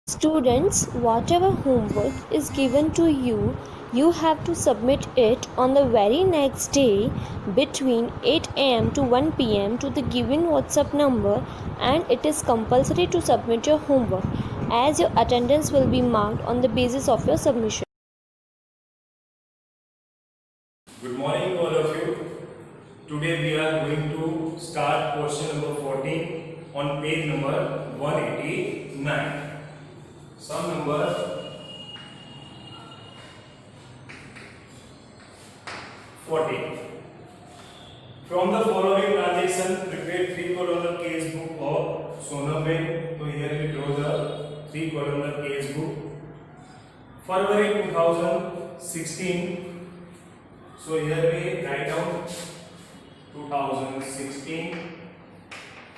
Students, whatever homework is given to you, you have to submit it on the very next day between 8 am to 1 pm to the given WhatsApp number, and it is compulsory to submit your homework as your attendance will be marked on the basis of your submission. Good morning to all of you. Today we are going to start question number 14 on page number 189. Sum number 14. From the following transaction, prepare three-columnar case book of Sonam Bank. So here we draw the three-columnar case book. February 2016. So here we write down 2016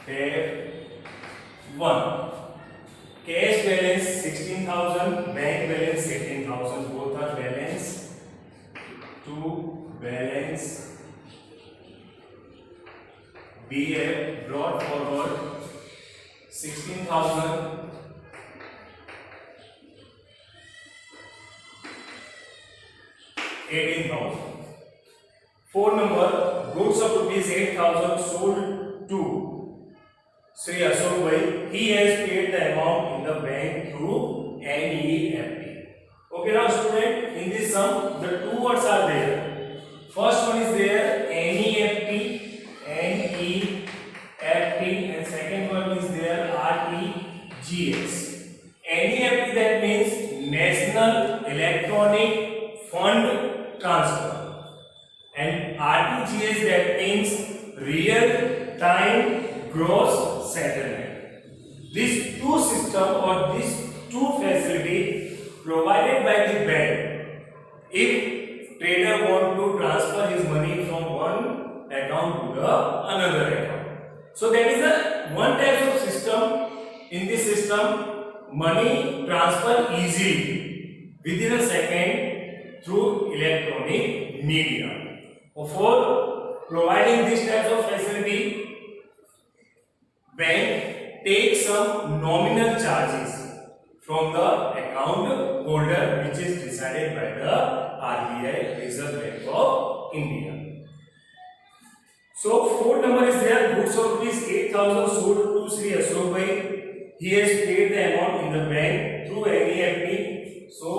Feb 1. Cash balance 16,000, bank balance 18,000. Both are balance to balance. We have brought forward 16,000 18,000. Phone number, goods of rupees 8,000 sold to Sri Ashok Bhai. He has paid the amount in the bank through NEFT. Okay, now student, in this sum, the two words are there. First one is there, NEFT, and second one is there, RTGS. NEFT, that means National Electronic Fund Transfer. And RTGS, that means real time gross settlement. These two system or these two facility provided by the bank if trader want to transfer his money from one account to the another account. So that is a one type of system. In this system, money transfer easily within a second through electronic media. For providing this type of facility, bank takes some nominal charges from the account holder, which is decided by the RBI, Reserve Bank of India. So phone number is there. Goods of rupees 8,000 sold to Sri Ashok Bhai. He has paid the amount in the bank through NEFT. So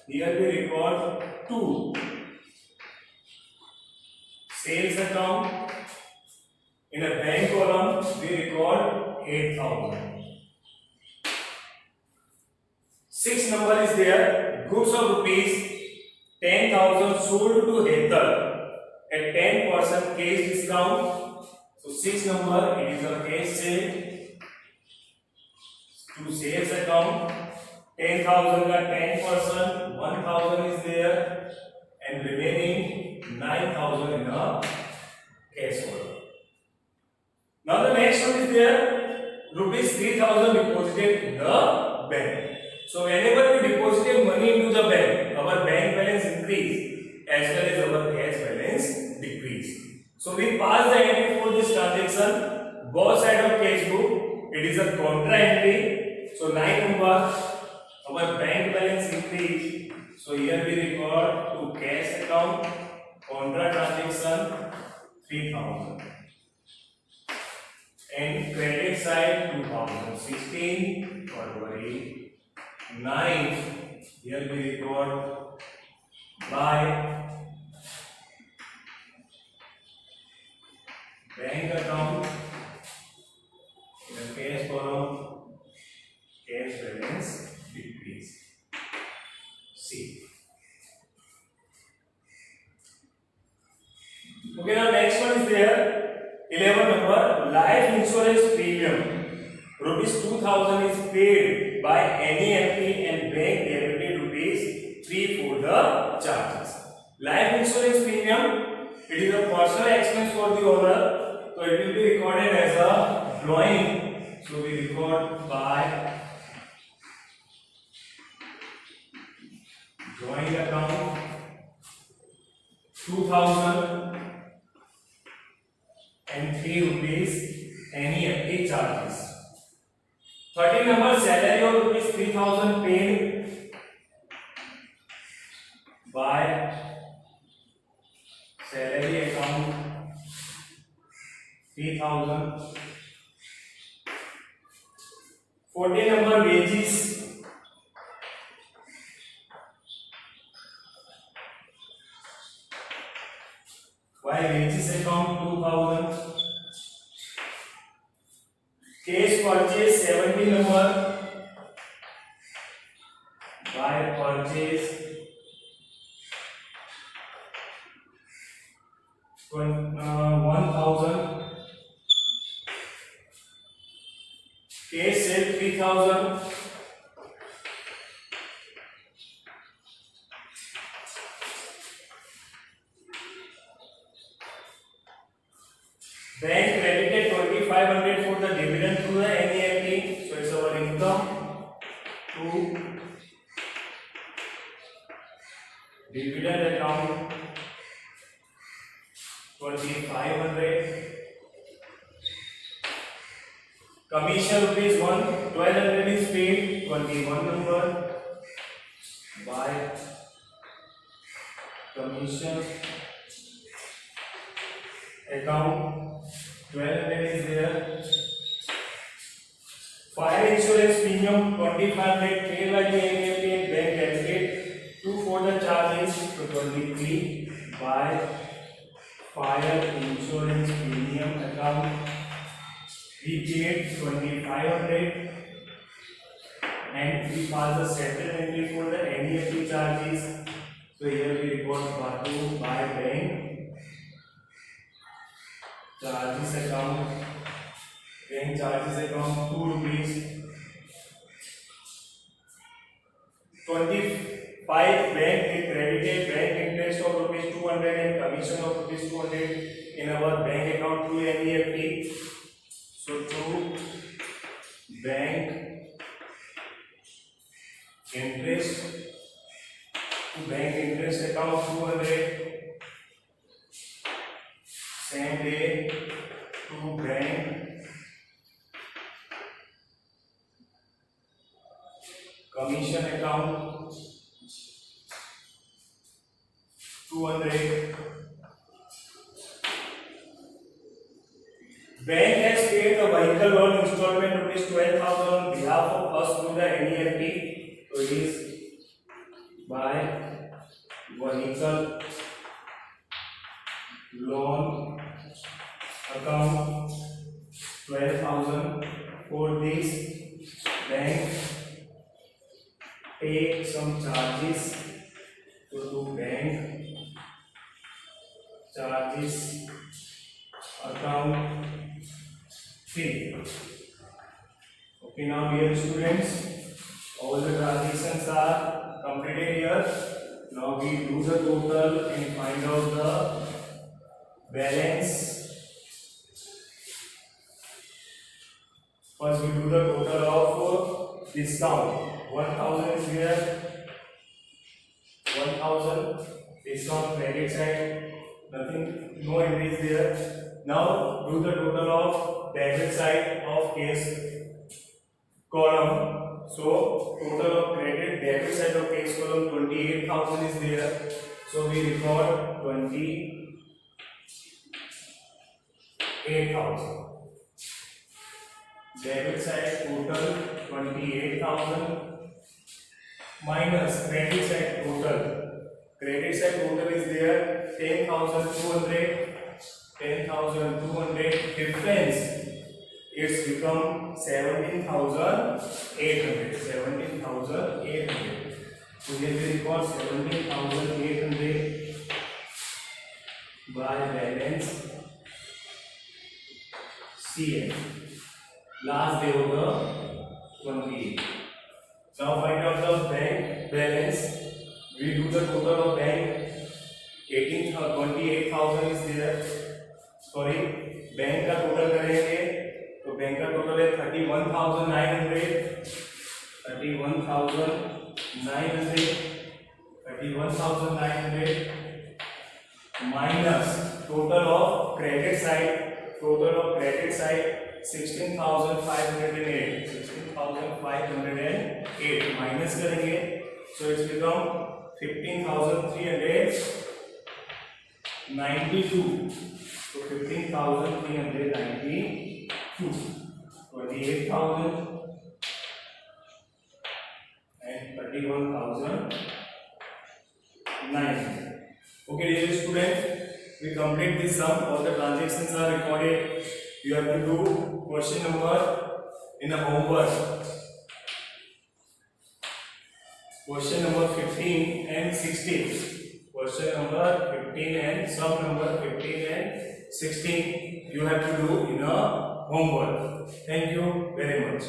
here we record 2. Sales account. In a bank column, we record 8,000. 6 number is there. Goods of rupees 10,000 sold to Hetal at 10% cash discount. So 6 number, it is a cash sale to sales account. 10,000 का 10%, 1,000 is there, and remaining 9,000 in the cash column. Now the next one is there, rupees 3,000 deposited in the bank. So whenever we deposited money into the bank, our bank balance increase as well as our cash balance decrease. So we pass the entry for this transaction. Both side of cash book, it is a contra entry. So 9 number, our bank balance increase. So here we record to cash account, contra transaction 3,000. And credit side 2016 February 9. Here we record by bank account in the cash column, cash balance decrease. C. Okay, now next one is there. 11 number, life insurance premium rupees 2,000 is paid by NEFT and bank debited rupees 3 for the charges. Life insurance premium, it is a personal expense for the owner, so it will be recorded as a drawing. So we record by drawing account 2,000 and 3 rupees NEFT charges. 13 number, salary of rupees 3000 paid by salary account 3000. 14 number, wages by wages account 2000. Cash purchase 17 number, by purchase 1000. Cash sale 3000. Bank credited 2500 for the dividend through the NEFT, so it's our income to dividend account 2500. Commission rupees 1200 is paid, 21 number, by commission account 1200 is there. Fire insurance premium 2500 paid by the NEFT and bank debited 2 for the charges, so 23 by fire insurance premium account. We paid 2500 and we pass the settlement entry for the NEFT charges. So here we record Batu by bank charges account. Bank charges account 2 rupees. 25 bank credited bank interest of rupees 200 and commission of rupees 200 in our bank account through NEFT. So to bank interest account 200, same day to bank commission account 200. Bank has paid a vehicle loan installment rupees 12,000 on behalf of us through the NEFT. So it is by vehicle loan account 12,000. For this, bank pay some charges. So to bank charges account 3. Okay, now dear students, all the transactions are completed here. Now we do the total and find out the balance. First we do the total of discount. 1000 is here. 1000 discount credit side. Nothing, no entry is there. Now do the total of debit side of case column. So total of credit debit side of case column 28,000 is there. So we record 28,000. Debit side total 28,000 minus credit side total. Credit side total is there 10,200. 10,200 difference, it's become 17,800. 17,800. So here we record 17,800 by balance CM. Last day of the 28. Now find out the bank balance. We do the total of bank. 28,000 is there. Sorry bank का total करेंगे तो bank का total है 31,900 minus total of credit side 16,508 15,508 minus करेंगे so it's become 15,392 तो 15,392 28,000 and 31,900. Okay, dear student, we complete this sum. All the transactions are recorded. You have to do question number in a homework. Question number 15 and 16. Question number 15 and sum number 15 and 16. You have to do in a homework. Thank you very much.